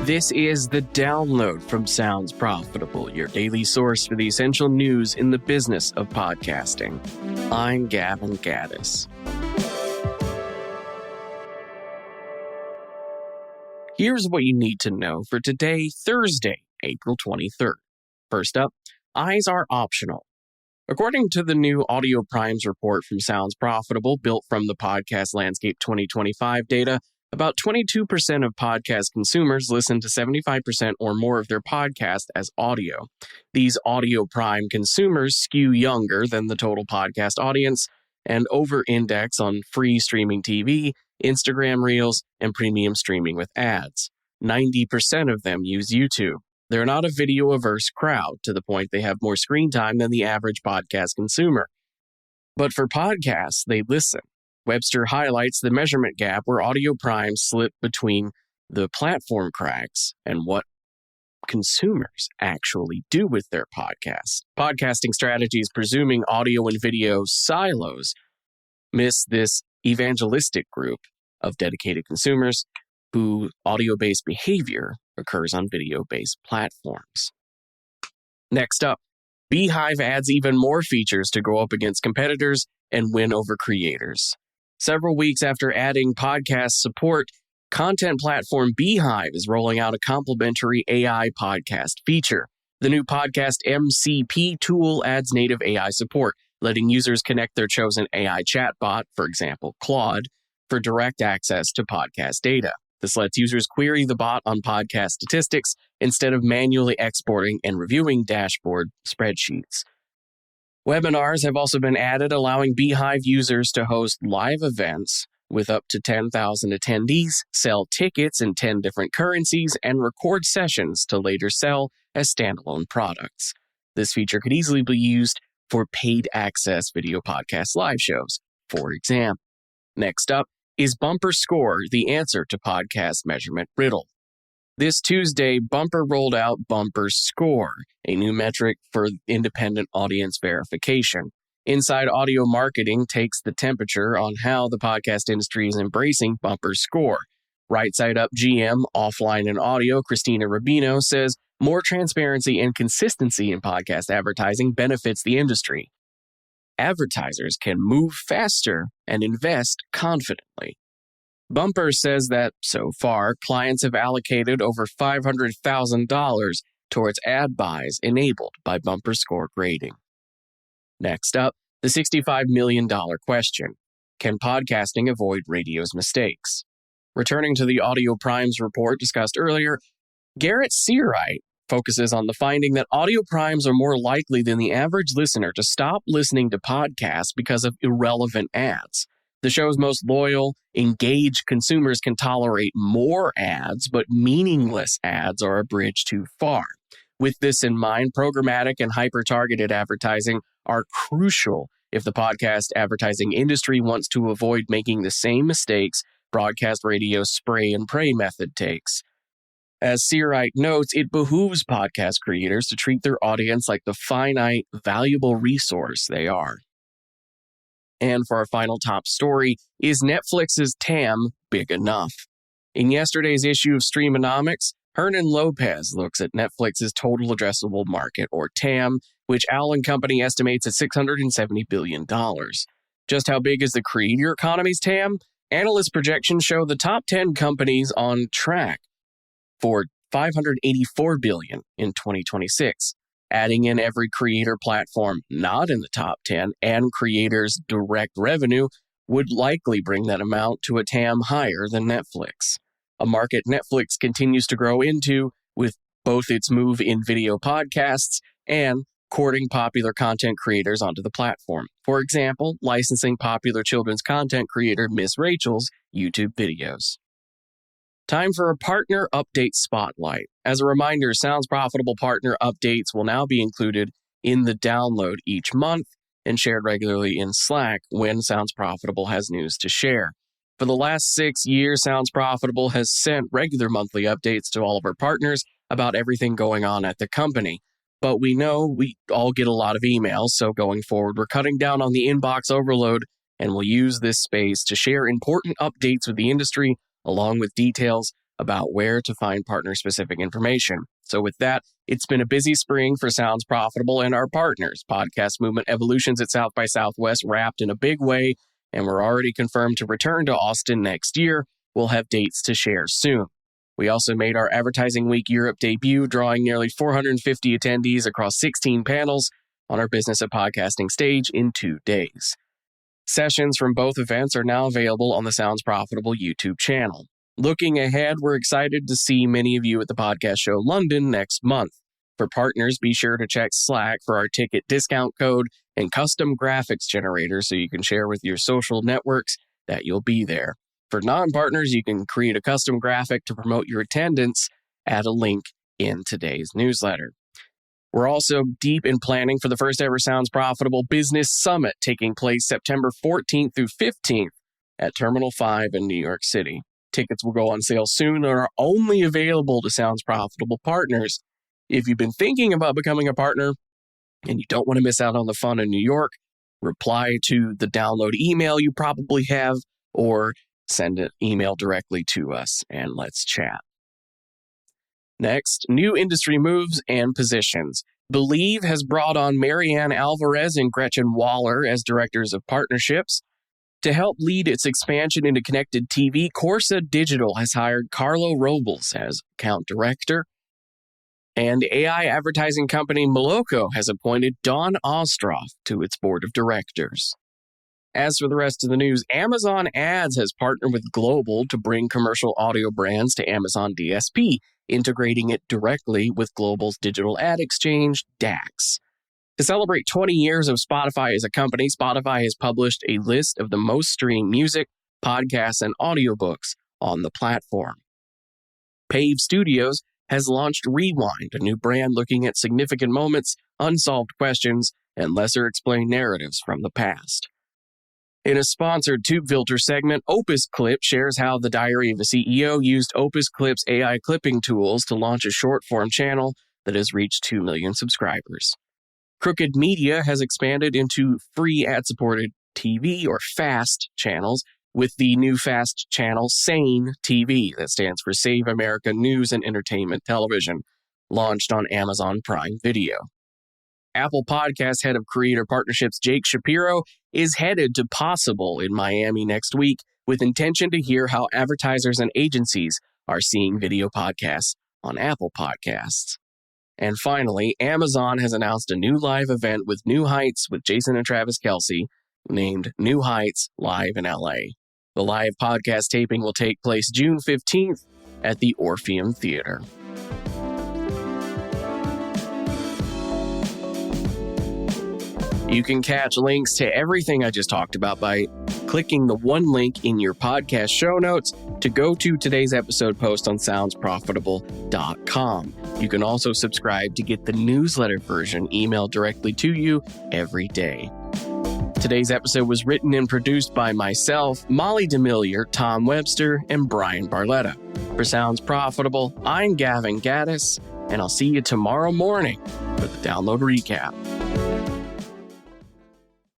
This is the download from Sounds Profitable, your daily source for the essential news in the business of podcasting. I'm Gavin Gaddis. Here's what you need to know for today, Thursday, April 23rd. First up, eyes are optional. According to the new Audio Primes report from Sounds Profitable, built from the Podcast Landscape 2025 data, about 22% of podcast consumers listen to 75% or more of their podcast as audio. These Audio Prime consumers skew younger than the total podcast audience and over-index on free streaming TV, Instagram Reels, and premium streaming with ads. 90% of them use YouTube. They're not a video-averse crowd, to the point they have more screen time than the average podcast consumer. But for podcasts, they listen. Webster highlights the measurement gap where Audio Primes slip between the platform cracks and what consumers actually do with their podcasts. Podcasting strategies presuming audio and video silos miss this evangelistic group of dedicated consumers whose audio-based behavior occurs on video-based platforms. Next up, Beehiiv adds even more features to go up against competitors and win over creators. Several weeks after adding podcast support, content platform Beehiiv is rolling out a complimentary AI podcast feature. The new podcast MCP tool adds native AI support, letting users connect their chosen AI chatbot, for example, Claude, for direct access to podcast data. This lets users query the bot on podcast statistics instead of manually exporting and reviewing dashboard spreadsheets. Webinars have also been added, allowing Beehiiv users to host live events with up to 10,000 attendees, sell tickets in 10 different currencies, and record sessions to later sell as standalone products. This feature could easily be used for paid access video podcast live shows, for example. Next up, is Bumper Score the answer to podcast measurement riddle? This Tuesday, Bumper rolled out Bumper Score, a new metric for independent audience verification. Inside Audio Marketing takes the temperature on how the podcast industry is embracing Bumper Score. Right Side Up GM, Offline and Audio, Christina Rubino, says more transparency and consistency in podcast advertising benefits the industry. Advertisers can move faster and invest confidently. Bumper says that, so far, clients have allocated over $500,000 towards ad buys enabled by Bumper Score grading. Next up, the $65 million question. Can podcasting avoid radio's mistakes? Returning to the Audio Primes report discussed earlier, Garrett Searight focuses on the finding that Audio Primes are more likely than the average listener to stop listening to podcasts because of irrelevant ads. The show's most loyal, engaged consumers can tolerate more ads, but meaningless ads are a bridge too far. With this in mind, programmatic and hyper-targeted advertising are crucial if the podcast advertising industry wants to avoid making the same mistakes broadcast radio's spray and pray method takes. As Searight notes, it behooves podcast creators to treat their audience like the finite, valuable resource they are. And for our final top story, is Netflix's TAM big enough? In yesterday's issue of Streamonomics, Hernan Lopez looks at Netflix's total addressable market, or TAM, which Owl & Company estimates at $670 billion. Just how big is the creator economy's TAM? Analyst projections show the top 10 companies on track for $584 billion in 2026. Adding in every creator platform not in the top 10 and creators' direct revenue would likely bring that amount to a TAM higher than Netflix. A market Netflix continues to grow into with both its move in video podcasts and courting popular content creators onto the platform. For example, licensing popular children's content creator Miss Rachel's YouTube videos. Time for a partner update spotlight. As a reminder, Sounds Profitable partner updates will now be included in the download each month and shared regularly in Slack when Sounds Profitable has news to share. For the last 6 years, Sounds Profitable has sent regular monthly updates to all of our partners about everything going on at the company. But we know we all get a lot of emails, so going forward, we're cutting down on the inbox overload and we'll use this space to share important updates with the industry along with details about where to find partner-specific information. So with that, it's been a busy spring for Sounds Profitable and our partners. Podcast Movement Evolutions at South by Southwest wrapped in a big way, and we're already confirmed to return to Austin next year. We'll have dates to share soon. We also made our Advertising Week Europe debut, drawing nearly 450 attendees across 16 panels on our Business of Podcasting stage in 2 days. Sessions from both events are now available on the Sounds Profitable YouTube channel. Looking ahead, we're excited to see many of you at the Podcast Show London next month. For partners, be sure to check Slack for our ticket discount code and custom graphics generator so you can share with your social networks that you'll be there. For non-partners, you can create a custom graphic to promote your attendance at a link in today's newsletter. We're also deep in planning for the first ever Sounds Profitable Business Summit taking place September 14th through 15th at Terminal 5 in New York City. Tickets will go on sale soon and are only available to Sounds Profitable partners. If you've been thinking about becoming a partner and you don't want to miss out on the fun in New York, reply to the download email you probably have or send an email directly to us and let's chat. Next, new industry moves and positions. Beehiiv has brought on Marianne Alvarez and Gretchen Waller as directors of partnerships. To help lead its expansion into connected TV, Corsa Digital has hired Carlo Robles as account director. And AI advertising company Moloko has appointed Dawn Ostroff to its board of directors. As for the rest of the news, Amazon Ads has partnered with Global to bring commercial audio brands to Amazon DSP, integrating it directly with Global's digital ad exchange, DAX. To celebrate 20 years of Spotify as a company, Spotify has published a list of the most streamed music, podcasts, and audiobooks on the platform. Pave Studios has launched Rewind, a new brand looking at significant moments, unsolved questions, and lesser-explained narratives from the past. In a sponsored Tube Filter segment, Opus Clip shares how the Diary of a CEO used Opus Clip's AI clipping tools to launch a short-form channel that has reached 2 million subscribers. Crooked Media has expanded into free ad-supported TV, or FAST, channels with the new FAST channel Sane TV, that stands for Save America News and Entertainment Television, launched on Amazon Prime Video. Apple Podcast head of creator partnerships Jake Shapiro is headed to Possible in Miami next week with intention to hear how advertisers and agencies are seeing video podcasts on Apple Podcasts. And finally, Amazon has announced a new live event with New Heights with Jason and Travis Kelce, named New Heights Live in LA. The live podcast taping will take place June 15th at the Orpheum Theater. You can catch links to everything I just talked about by clicking the one link in your podcast show notes to go to today's episode post on soundsprofitable.com. You can also subscribe to get the newsletter version emailed directly to you every day. Today's episode was written and produced by myself, Molly DeMillier, Tom Webster, and Brian Barletta. For Sounds Profitable, I'm Gavin Gaddis, and I'll see you tomorrow morning for the Download Recap.